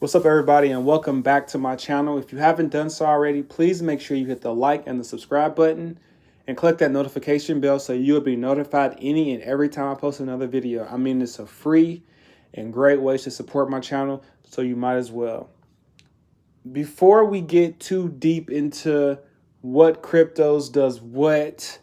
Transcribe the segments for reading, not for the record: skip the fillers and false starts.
What's up, everybody, and welcome back to my channel. If you haven't done so already, please make sure you hit the like and the subscribe button and click that notification bell so you'll be notified any and every time I post another video. I mean, it's a free and great way to support my channel, so you might as well. Before we get too deep into what cryptos does what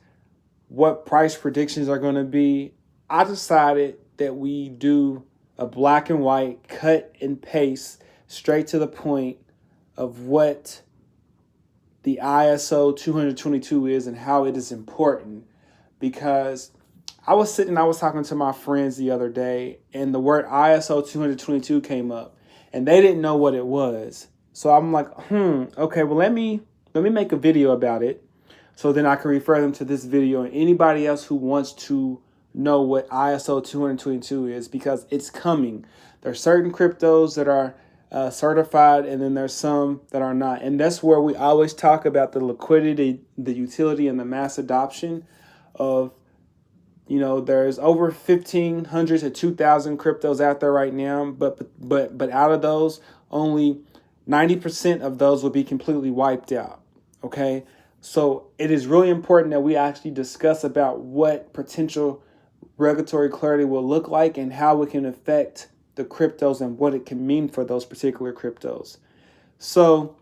price predictions are going to be, I decided that we do a black and white cut and paste straight to the point of what the ISO 222 is and how it is important. Because I was talking to my friends the other day, and the word ISO 222 came up, and they didn't know what it was. So I'm like, okay, well, let me make a video about it, so then I can refer them to this video and anybody else who wants to know what ISO 222 is, because it's coming. There are certain cryptos that are certified, and then there's some that are not. And that's where we always talk about the liquidity, the utility, and the mass adoption of, there's over 1,500 to 2,000 cryptos out there right now, but out of those, only 90% of those will be completely wiped out. Okay, so it is really important that we actually discuss about what potential regulatory clarity will look like and how it can affect the cryptos and what it can mean for those particular cryptos. So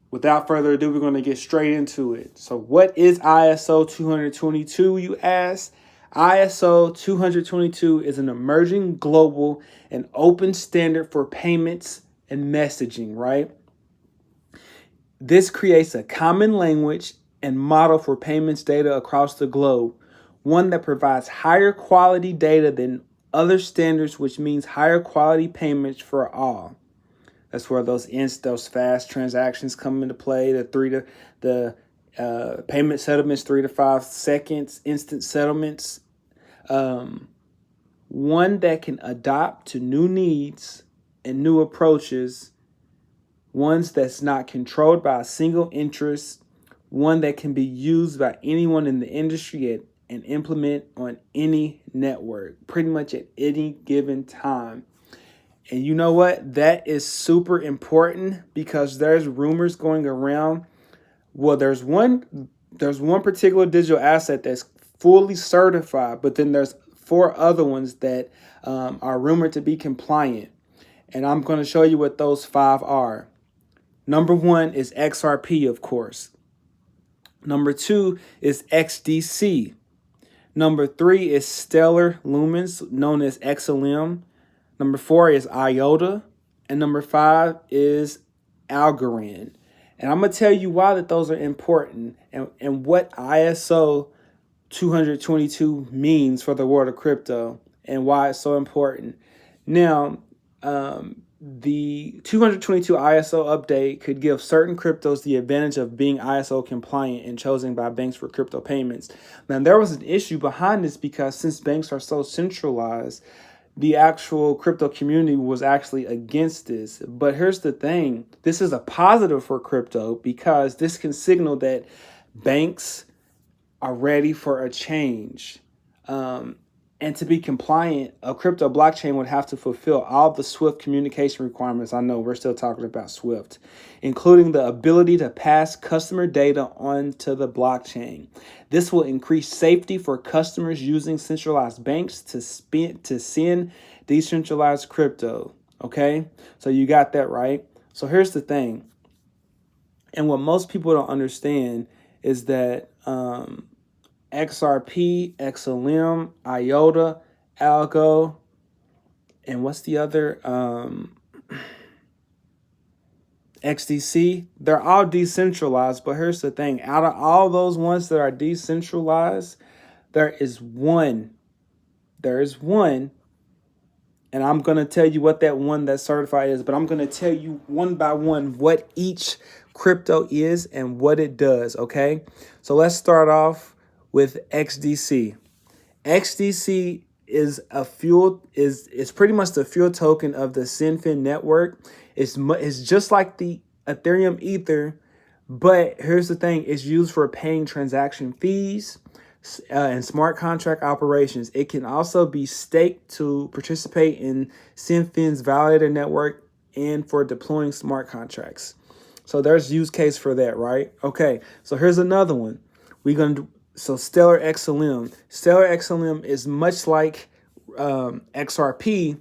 without further ado, we're going to get straight into it. So what is ISO 222, you ask? ISO 222 is an emerging global and open standard for payments and messaging, right? This creates a common language and model for payments data across the globe, one that provides higher quality data than other standards, which means higher quality payments for all. That's where those fast transactions come into play. The payment settlements 3 to 5 seconds, instant settlements. One that can adapt to new needs and new approaches. Ones that's not controlled by a single interest. One that can be used by anyone in the industry and implement on any network, pretty much at any given time. And you know what? That is super important, because there's rumors going around. Well, there's one particular digital asset that's fully certified, but then there's 4 other ones that are rumored to be compliant. And I'm going to show you what those 5 are. Number 1 is XRP, of course. Number 2 is XDC. Number 3 is Stellar Lumens, known as XLM. Number 4 is IOTA. And number 5 is Algorand. And I'm going to tell you why that those are important and what ISO 222 means for the world of crypto and why it's so important. Now, the 222 ISO update could give certain cryptos the advantage of being ISO compliant and chosen by banks for crypto payments. Now, there was an issue behind this, because since banks are so centralized, the actual crypto community was actually against this. But here's the thing. This is a positive for crypto, because this can signal that banks are ready for a change. And to be compliant, a crypto blockchain would have to fulfill all the SWIFT communication requirements. I know we're still talking about SWIFT, including the ability to pass customer data onto the blockchain. This will increase safety for customers using centralized banks to send decentralized crypto. Okay, so you got that right. So here's the thing. And what most people don't understand is that XRP, XLM, IOTA, Algo, and what's the other? XDC. They're all decentralized, but here's the thing. Out of all those ones that are decentralized, there is one. And I'm going to tell you what that one that's certified is, but I'm going to tell you one by one what each crypto is and what it does, okay? So let's start off with XDC. XDC is pretty much the fuel token of the SynFin network. It's just like the Ethereum Ether, but here's the thing: it's used for paying transaction fees and smart contract operations. It can also be staked to participate in SynFin's validator network and for deploying smart contracts. So there's use case for that, right? Okay, so here's another one. So Stellar XLM. Stellar XLM is much like XRP.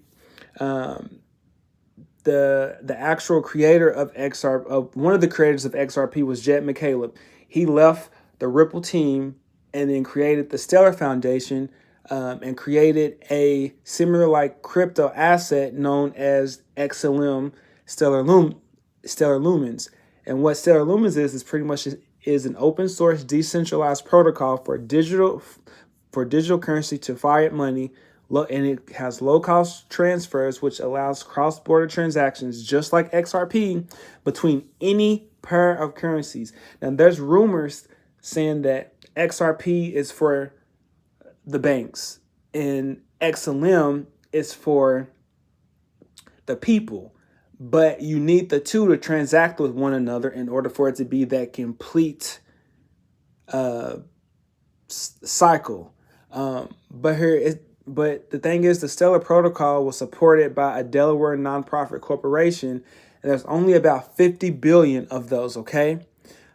The actual creator of one of the creators of XRP was Jet McCaleb. He left the Ripple team and then created the Stellar Foundation, and created a similar like crypto asset known as XLM Stellar Lumens. And what Stellar Lumens is pretty much is an open source decentralized protocol for digital currency to fiat money, and it has low cost transfers, which allows cross border transactions just like XRP between any pair of currencies. Now there's rumors saying that XRP is for the banks and XLM is for the people, but you need the two to transact with one another in order for it to be that complete cycle. But the thing is, the Stellar Protocol was supported by a Delaware nonprofit corporation, and there's only about 50 billion of those, okay?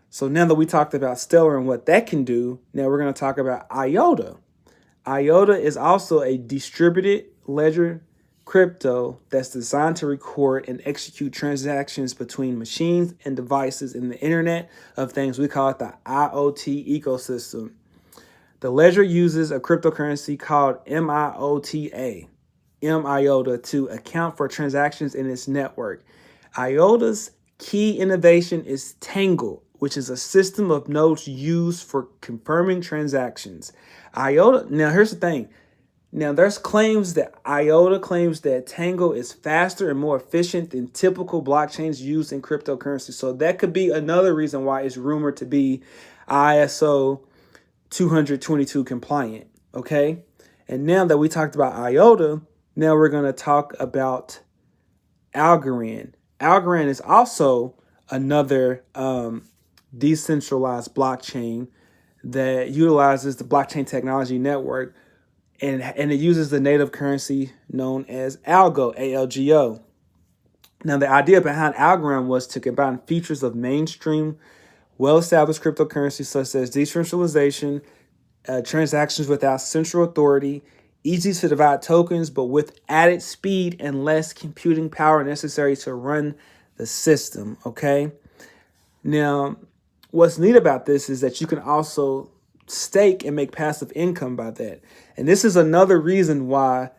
So now that we talked about Stellar and what that can do, now we're going to talk about IOTA. IOTA is also a distributed ledger crypto that's designed to record and execute transactions between machines and devices in the Internet of Things. We call it the IoT ecosystem. The ledger uses a cryptocurrency called MIOTA to account for transactions in its network. IOTA's key innovation is Tangle, which is a system of nodes used for confirming transactions. IOTA, now here's the thing. Now there's claims that IOTA claims that Tangle is faster and more efficient than typical blockchains used in cryptocurrency. So that could be another reason why it's rumored to be ISO 222 compliant, okay? And now that we talked about IOTA, now we're going to talk about Algorand. Algorand is also another decentralized blockchain that utilizes the blockchain technology network, and it uses the native currency known as Algo, ALGO. Now, the idea behind Algorand was to combine features of mainstream, well-established cryptocurrencies such as decentralization, transactions without central authority, easy to divide tokens, but with added speed and less computing power necessary to run the system, okay? Now, what's neat about this is that you can also stake and make passive income by that. And this is another reason why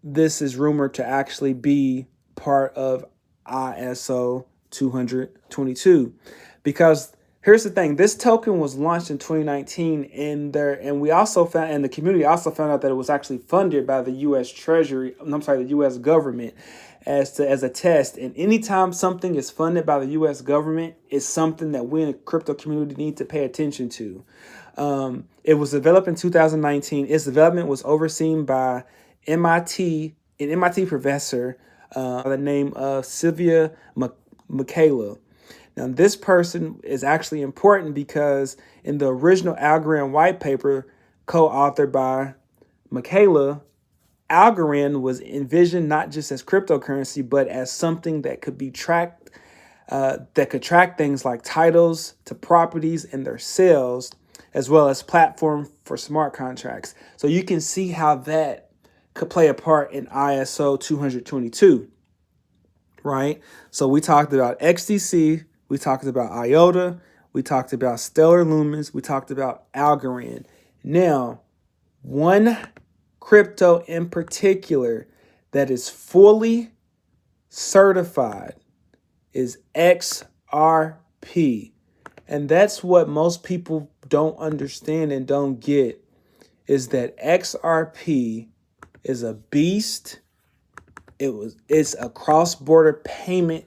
this is rumored to actually be part of ISO 222. Because here's the thing, this token was launched in 2019, and we also found, and the community also found out that it was actually funded by the U.S. Treasury, the U.S. government as a test. And anytime something is funded by the U.S. government, it's something that we in the crypto community need to pay attention to. It was developed in 2019. Its development was overseen by an MIT professor by the name of Sylvia Michaela. Now, this person is actually important because in the original Algorand white paper co-authored by Michaela, Algorand was envisioned not just as cryptocurrency, but as something that could be tracked, that could track things like titles to properties and their sales, as well as platform for smart contracts. So you can see how that could play a part in ISO 222, right? So we talked about XDC, we talked about IOTA, we talked about Stellar Lumens, we talked about Algorand. Now, one crypto in particular that is fully certified is XRP. And that's what most people don't understand and don't get, is that XRP is a beast. It's a cross-border payment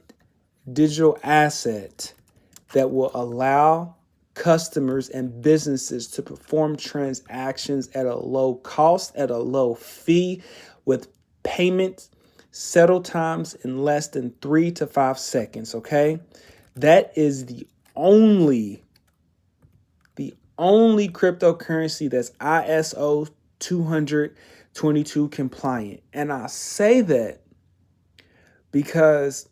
digital asset that will allow customers and businesses to perform transactions at a low cost, at a low fee, with payment settle times in less than 3 to 5 seconds, okay? That is the only cryptocurrency that's ISO 222 compliant. And I say that because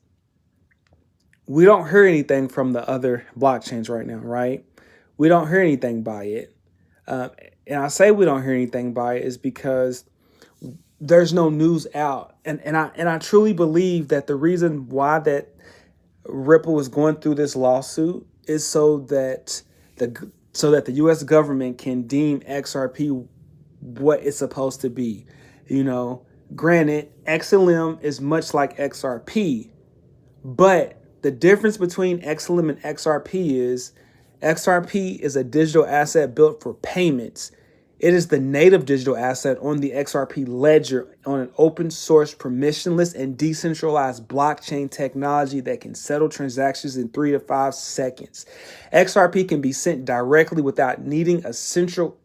we don't hear anything from the other blockchains right now, right? We don't hear anything by it. And I say we don't hear anything by it is because there's no news out. And I truly believe that the reason why that Ripple is going through this lawsuit is so that the US government can deem XRP what it's supposed to be. Granted, XLM is much like XRP, but the difference between XLM and XRP is a digital asset built for payments. It is the native digital asset on the XRP ledger on an open source, permissionless, and decentralized blockchain technology that can settle transactions in 3 to 5 seconds. XRP can be sent directly without needing a central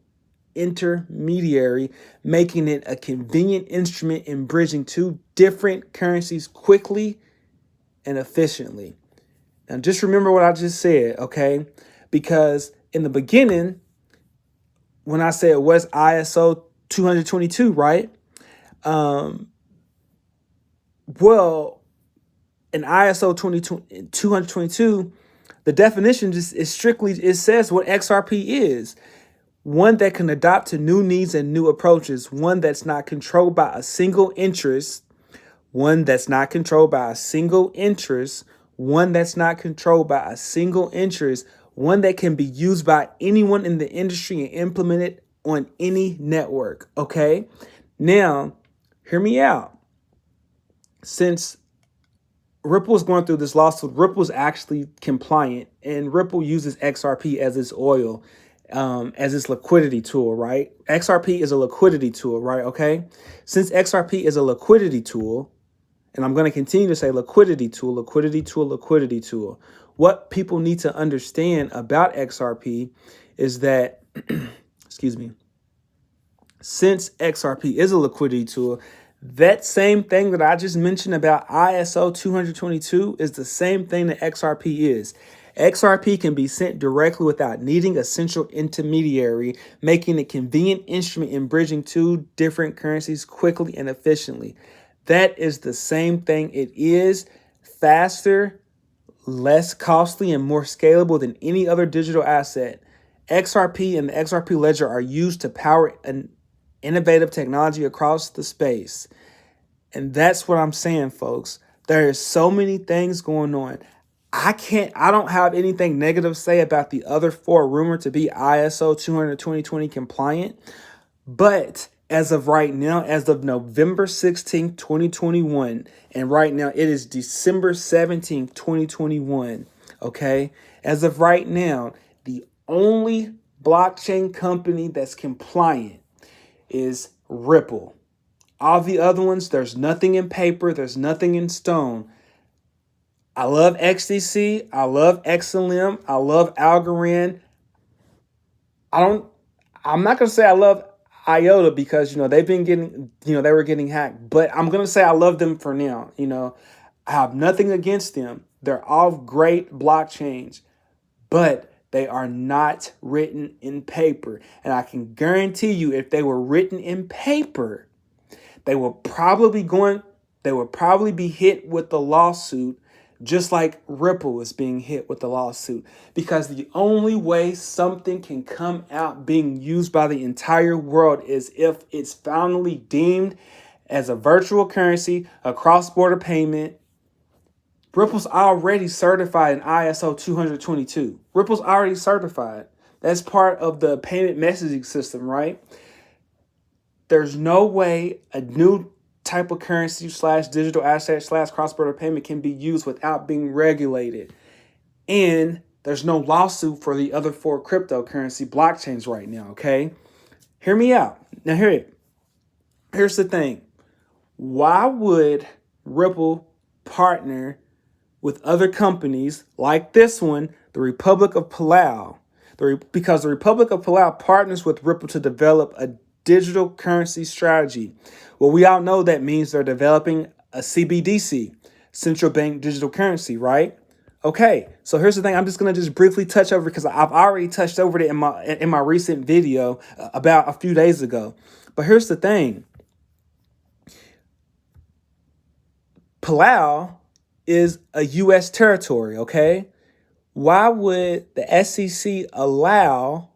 intermediary, making it a convenient instrument in bridging two different currencies quickly and efficiently. Now, just remember what I just said, okay? Because in the beginning, when I said what's ISO 222, right? Well, in ISO 222, the definition it says what XRP is. One that can adapt to new needs and new approaches. One that's not controlled by a single interest. One that's not controlled by a single interest. One that's not controlled by a single interest. One that can be used by anyone in the industry and implemented on any network. Okay? Now, hear me out. Since Ripple is going through this lawsuit, Ripple is actually compliant, and Ripple uses XRP as its oil, as its liquidity tool, right? XRP is a liquidity tool, right? Okay? Since XRP is a liquidity tool, and I'm going to continue to say liquidity tool. What people need to understand about XRP is that, excuse me, since XRP is a liquidity tool, that same thing that I just mentioned about ISO 222 is the same thing that XRP is. XRP can be sent directly without needing a central intermediary, making it a convenient instrument in bridging two different currencies quickly and efficiently. That is the same thing. It is faster, less costly, and more scalable than any other digital asset. XRP and the XRP ledger are used to power an innovative technology across the space. And that's what I'm saying, folks. There is so many things going on. I don't have anything negative to say about the other four rumored to be ISO 22020 compliant, but as of right now, as of November 16th, 2021, and right now it is December 17th, 2021, okay? As of right now, the only blockchain company that's compliant is Ripple. All the other ones, there's nothing in paper, there's nothing in stone. I love XDC, I love XLM, I love Algorand. I'm not going to say I love IOTA because, they've been getting, they were getting hacked. But I'm going to say I love them for now. I have nothing against them. They're all great blockchains, but they are not written in paper. And I can guarantee you if they were written in paper, they will probably be hit with the lawsuit, just like Ripple is being hit with the lawsuit, because the only way something can come out being used by the entire world is if it's finally deemed as a virtual currency, a cross-border payment. Ripple's already certified in ISO 222. Ripple's already certified. That's part of the payment messaging system, right? There's no way a new type of currency / digital asset / cross-border payment can be used without being regulated. And there's no lawsuit for the other four cryptocurrency blockchains right now, okay? Hear me out. Now here's the thing. Why would Ripple partner with other companies like this one, the Republic of Palau? Because the Republic of Palau partners with Ripple to develop a digital currency strategy. Well, we all know that means they're developing a CBDC, central bank digital currency, right? Okay, so here's the thing. I'm just going to briefly touch over because I've already touched over it in my recent video about a few days ago. But here's the thing. Palau is a U.S. territory, okay? Why would the SEC allow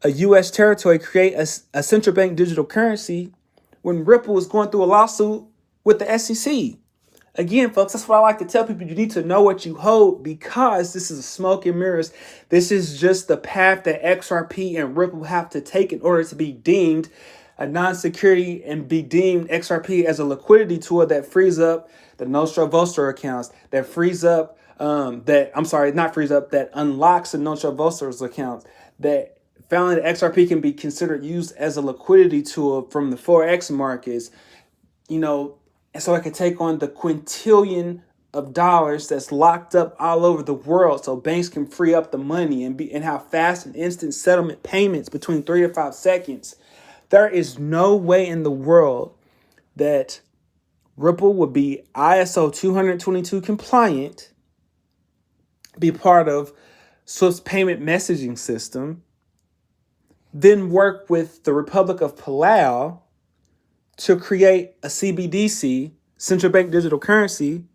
a U.S. territory create a central bank digital currency when Ripple is going through a lawsuit with the SEC? Again, folks, that's what I like to tell people. You need to know what you hold, because this is a smoke and mirrors. This is just the path that XRP and Ripple have to take in order to be deemed a non-security and be deemed XRP as a liquidity tool that frees up the Nostro Vostro accounts, that frees up, that unlocks the Nostro Vostro's accounts, that found that XRP can be considered used as a liquidity tool from the Forex markets, and so I could take on the quintillion of dollars that's locked up all over the world, so banks can free up the money and have fast and instant settlement payments between 3 to 5 seconds. There is no way in the world that Ripple would be ISO 222 compliant, be part of Swift's payment messaging system, then work with the Republic of Palau to create a CBDC, central bank digital currency,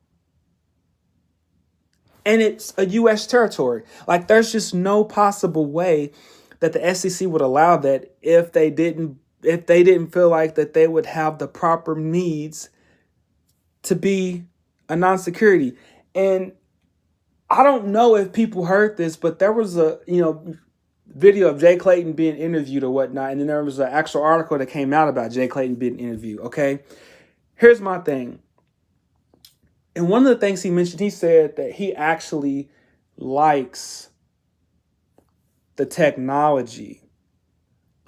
and it's a U.S. territory. Like, there's just no possible way that the SEC would allow that if they didn't feel like that they would have the proper needs to be a non-security. And I don't know if people heard this, but there was a video of Jay Clayton being interviewed or whatnot, and then there was an actual article that came out about Jay Clayton being interviewed. Okay, here's my thing. And one of the things he mentioned, he said that he actually likes the technology.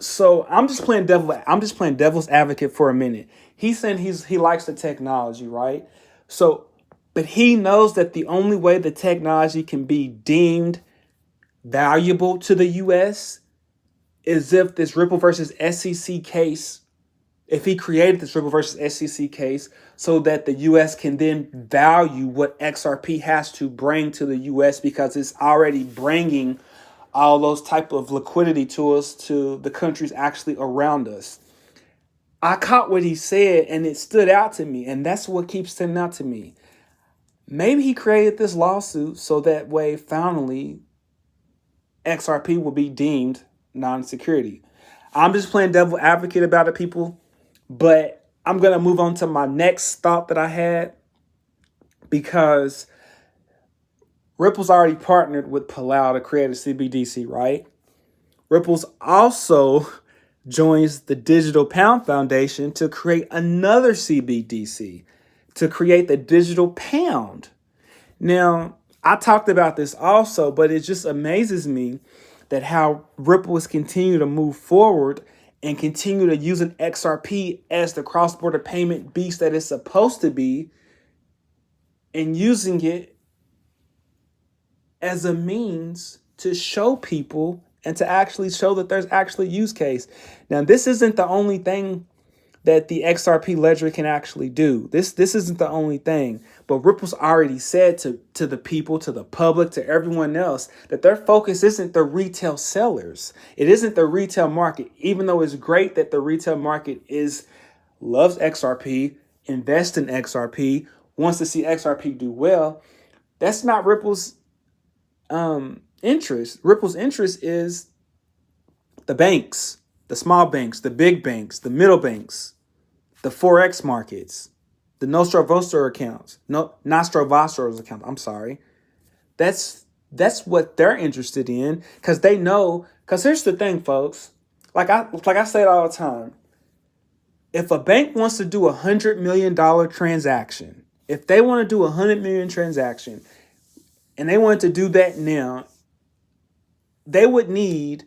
So I'm just playing devil's advocate for a minute. He's saying he likes the technology, right? So, but he knows that the only way the technology can be deemed valuable to the U.S. is if this Ripple versus SEC case, if he created this Ripple versus SEC case so that the U.S. can then value what XRP has to bring to the U.S. because it's already bringing all those type of liquidity tools to the countries actually around us. I caught what he said and it stood out to me, and that's what keeps standing out to me. Maybe he created this lawsuit so that way finally XRP will be deemed non-security. I'm just playing devil advocate about it, people. But I'm going to move on to my next thought that I had, because Ripple's already partnered with Palau to create a CBDC, right? Ripple's also joins the Digital Pound Foundation to create another CBDC, to create the Digital Pound. Now, I talked about this also, but it just amazes me that how Ripple is continue to move forward and continue to use an XRP as the cross-border payment beast that it's supposed to be, and using it as a means to show people and to actually show that there's actually use case. Now, this isn't the only thing that the XRP ledger can actually do. This isn't the only thing, but Ripple's already said to the people, to the public, to everyone else, that their focus isn't the retail sellers. It isn't the retail market, even though it's great that the retail market loves XRP, invests in XRP, wants to see XRP do well. That's not Ripple's interest. Ripple's interest is the banks, the small banks, the big banks, the middle banks, the Forex markets, the Nostro Vostro accounts, Nostro Vostro's account. I'm sorry. That's what they're interested in, because they know. Because here's the thing, folks. Like I say it all the time. If a bank wants to do $100 million transaction, if they want to do a 100 million transaction, and they wanted to do that now, they would need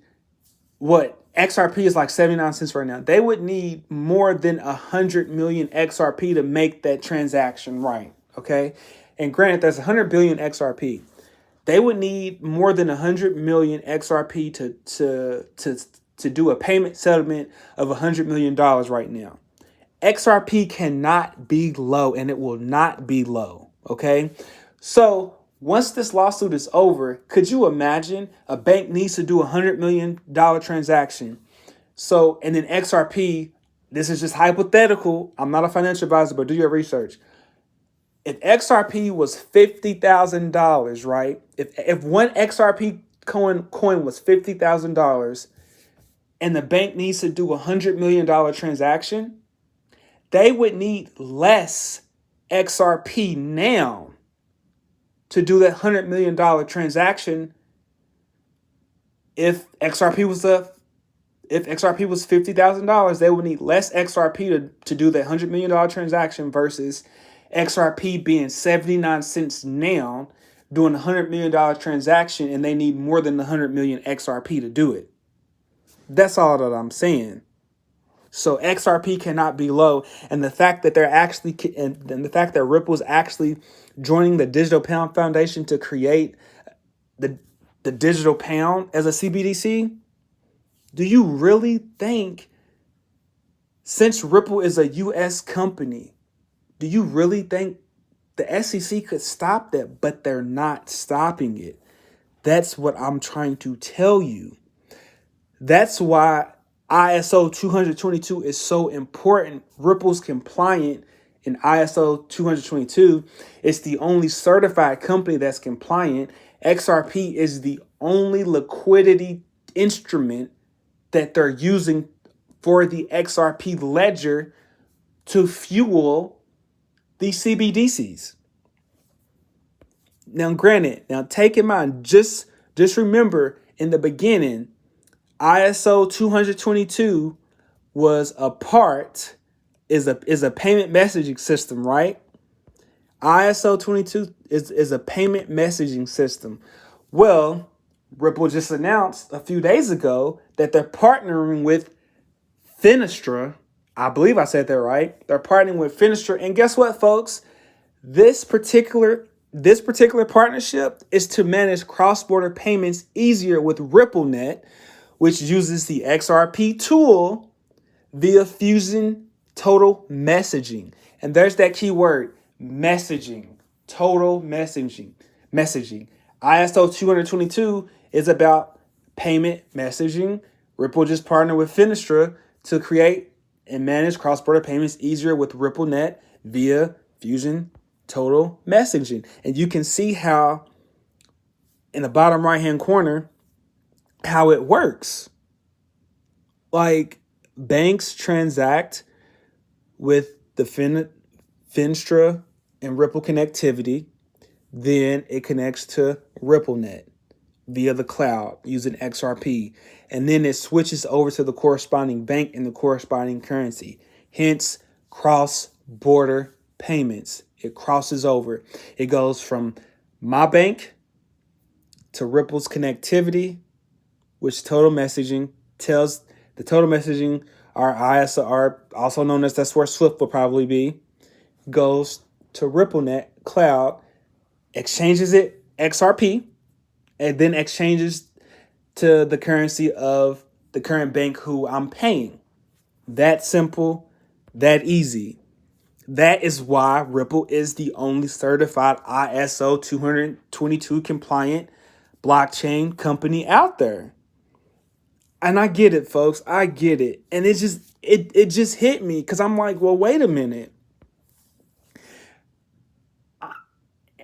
what? XRP is like 79 cents right now. They would need more than 100 million XRP to make that transaction right. Okay. And granted, there's 100 billion XRP. They would need more than 100 million XRP to do a payment settlement of $100 million right now. XRP cannot be low, and it will not be low. Okay. So once this lawsuit is over, could you imagine a bank needs to do $100 million transaction? So, and then XRP this is just hypothetical. I'm not a financial advisor, but do your research. If XRP was $50,000, right? If one XRP coin was $50,000 and the bank needs to do $100 million transaction, they would need less XRP now to do that $100 million transaction. If XRP was $50,000, they would need less XRP to do that $100 million transaction versus XRP being 79 cents now, doing a $100 million transaction, and they need more than the 100 million XRP to do it. That's all that I'm saying. So XRP cannot be low, and the fact that the fact that Ripple is actually joining the Digital Pound Foundation to create the digital pound as a CBDC. Do you really think, since Ripple is a U.S. company, do you really think the SEC could stop that? But they're not stopping it. That's what I'm trying to tell you. That's why ISO 222 is so important. Ripple's compliant in ISO 222. It's the only certified company that's compliant. XRP is the only liquidity instrument that they're using for the XRP ledger to fuel these CBDCs. Now, granted, take in mind, just remember in the beginning, ISO 222 is a payment messaging system, right? ISO 22 is a payment messaging system. Well, Ripple just announced a few days ago that they're partnering with Finistra. I believe I said that right. They're partnering with Finistra. And guess what, folks? This particular partnership is to manage cross-border payments easier with RippleNet, which uses the XRP tool via Fusion Total Messaging. And there's that key word, messaging, total messaging. ISO 222 is about payment messaging. Ripple just partnered with Finistra to create and manage cross-border payments easier with RippleNet via Fusion Total Messaging. And you can see how in the bottom right-hand corner, how it works. Like, banks transact with the Finistra and Ripple connectivity. Then it connects to RippleNet via the cloud using XRP. And then it switches over to the corresponding bank and the corresponding currency. Hence, cross-border payments. It crosses over. It goes from my bank to Ripple's connectivity, which total messaging tells the total messaging, our ISR, also known as, that's where Swift will probably be, goes to RippleNet cloud, exchanges it XRP, and then exchanges to the currency of the current bank who I'm paying. That simple, that easy. That is why Ripple is the only certified ISO 222 compliant blockchain company out there. And I get it, folks. I get it. And it just hit me because I'm like, well, wait a minute.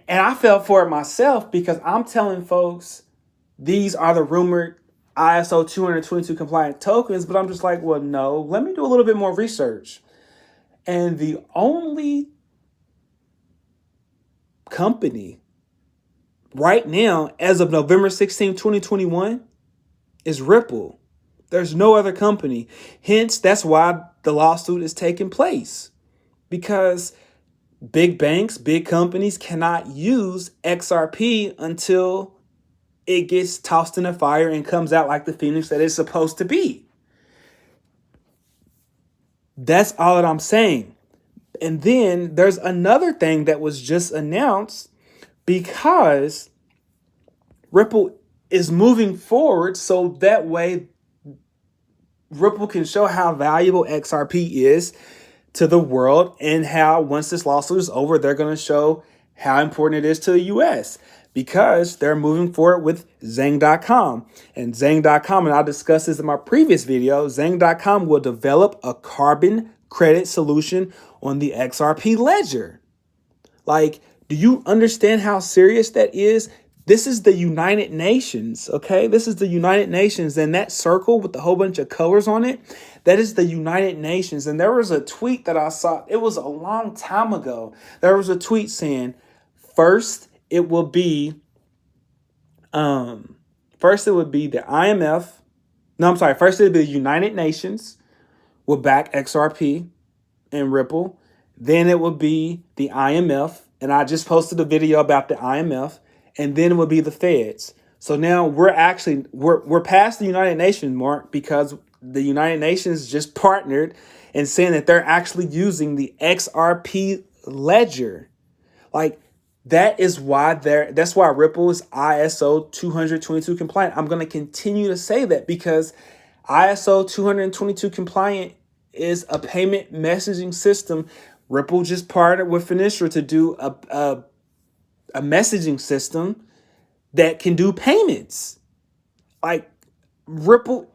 And I fell for it myself because I'm telling folks these are the rumored ISO 222 compliant tokens, but I'm just like, well, no, let me do a little bit more research. And the only company right now, as of November 16, 2021, is Ripple. There's no other company. Hence, that's why the lawsuit is taking place. Because big banks, big companies cannot use XRP until it gets tossed in a fire and comes out like the phoenix that it's supposed to be. That's all that I'm saying. And then there's another thing that was just announced, because Ripple is moving forward so that way Ripple can show how valuable XRP is to the world, and how once this lawsuit is over, they're going to show How important it is to the US? Because they're moving forward with Zang.com. And Zang.com, and I'll discuss this in my previous video, Zang.com will develop a carbon credit solution on the XRP ledger. Like, do you understand how serious that is? This is the United Nations, okay? This is the United Nations, and that circle with a whole bunch of colors on it, that is the United Nations. And there was a tweet that I saw, it was a long time ago. There was a tweet saying, first it would be the IMF. No, I'm sorry. First it would be the United Nations will back XRP and Ripple. Then it would be the IMF, and I just posted a video about the IMF, and then it would be the Feds. So now we're past the United Nations mark because the United Nations just partnered and saying that they're actually using the XRP ledger. Like, that's why Ripple is ISO 222 compliant. I'm going to continue to say that because ISO 222 compliant is a payment messaging system. Ripple just partnered with Finistra to do a messaging system that can do payments. Like Ripple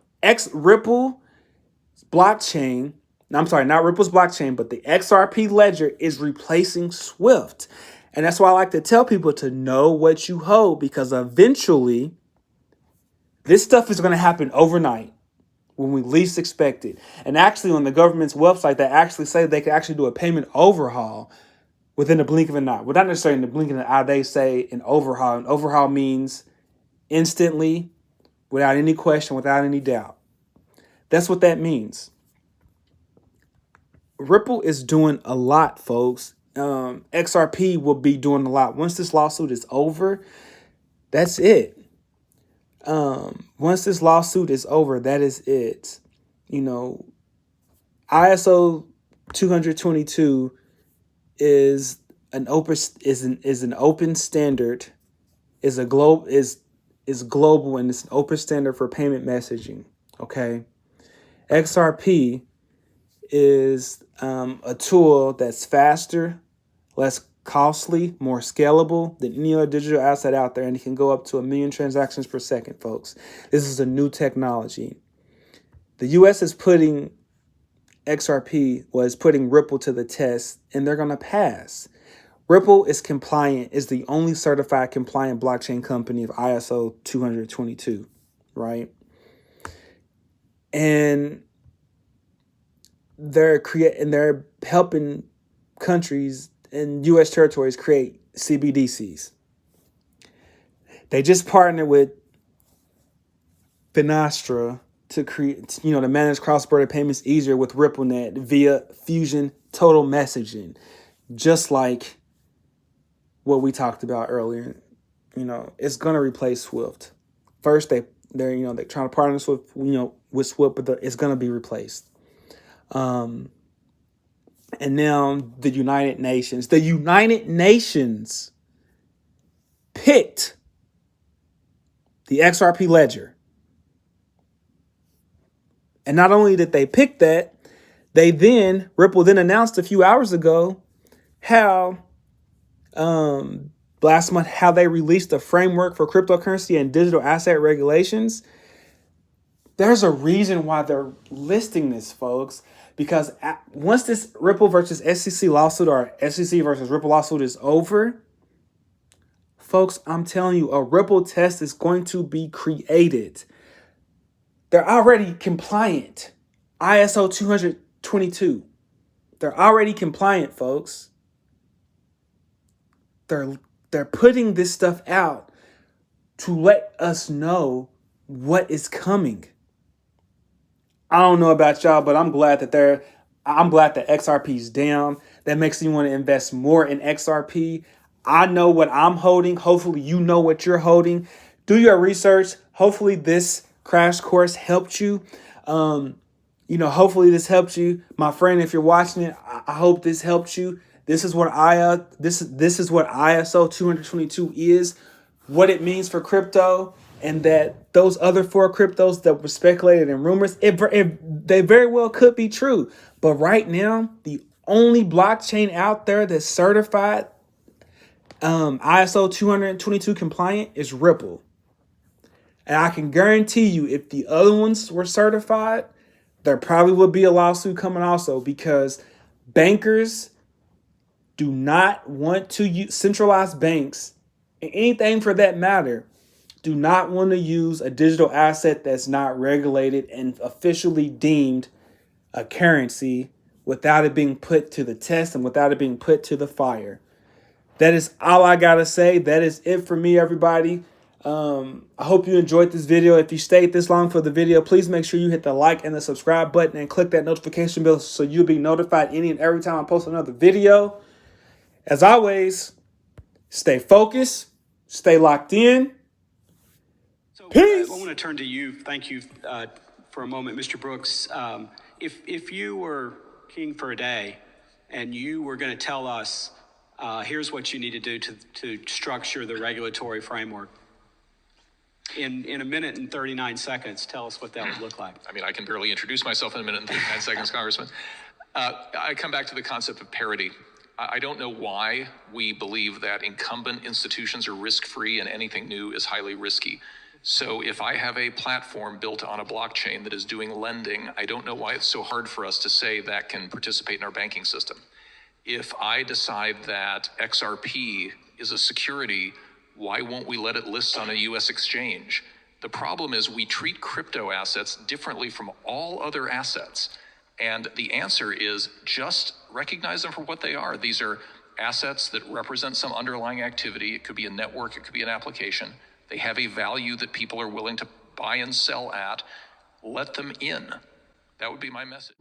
blockchain. I'm sorry, not Ripple's blockchain, but the XRP ledger is replacing Swift. And that's why I like to tell people to know what you hold, because eventually this stuff is going to happen overnight when we least expect it. And actually on the government's website, they actually say they can actually do a payment overhaul within the blink of an eye. Well, not necessarily in the blink of an eye, they say an overhaul. An overhaul means instantly, without any question, without any doubt. That's what that means. Ripple is doing a lot, folks. XRP will be doing a lot. Once this lawsuit is over, that's it. Once this lawsuit is over, that is it. You know, ISO 222 is an open standard, is global, and it's an open standard for payment messaging. Okay, XRP is a tool that's faster, less costly, more scalable than any other digital asset out there, and it can go up to 1 million transactions per second, folks. This is a new technology. The US is putting putting Ripple to the test, and they're going to pass. Ripple is compliant, is the only certified compliant blockchain company of ISO 222, right? And they're helping countries and U.S. territories create CBDCs. They just partnered with Finistra to create, to manage cross-border payments easier with RippleNet via Fusion Total Messaging, just like what we talked about earlier. It's going to replace Swift. First, they're trying to partner with Swift, but it's going to be replaced. And now the United Nations picked the XRP ledger. And not only did they pick that, Ripple then announced a few hours ago how last month how they released a framework for cryptocurrency and digital asset regulations. There's a reason why they're listing this, folks, because once this Ripple versus SEC lawsuit or SEC versus Ripple lawsuit is over, folks, I'm telling you, a Ripple test is going to be created. They're already compliant. ISO 222. They're already compliant, folks. They're putting this stuff out to let us know what is coming. I don't know about y'all, but I'm glad that XRP is down. That makes me want to invest more in XRP. I know what I'm holding. Hopefully you know what you're holding. Do your research. Hopefully this crash course helped you. Hopefully this helped you. My friend, if you're watching it, I hope this helped you. This is what this is what ISO 222 is, what it means for crypto, and that those other 4 cryptos that were speculated in rumors, they very well could be true. But right now, the only blockchain out there that's certified ISO 222 compliant is Ripple. And I can guarantee you, if the other ones were certified, there probably would be a lawsuit coming also, because bankers do not want to use centralized banks, and anything for that matter, do not want to use a digital asset that's not regulated and officially deemed a currency without it being put to the test and without it being put to the fire. That is all I gotta say. That is it for me, everybody. I hope you enjoyed this video. If you stayed this long for the video, please make sure you hit the like and the subscribe button and click that notification bell so you'll be notified any and every time I post another video. As always, stay focused, stay locked in. So Peace. I want to turn to you. Thank you for a moment, Mr. Brooks. If you were king for a day and you were going to tell us, here's what you need to do to structure the regulatory framework, in a minute and 39 seconds, tell us what that would look like. I mean, I can barely introduce myself in a minute and 39 seconds, Congressman. I come back to the concept of parity. I don't know why we believe that incumbent institutions are risk-free and anything new is highly risky. So if I have a platform built on a blockchain that is doing lending, I don't know why it's so hard for us to say that can participate in our banking system. If I decide that XRP is a security, why won't we let it list on a US exchange? The problem is we treat crypto assets differently from all other assets. And the answer is just recognize them for what they are. These are assets that represent some underlying activity. It could be a network, it could be an application. They have a value that people are willing to buy and sell at. Let them in. That would be my message.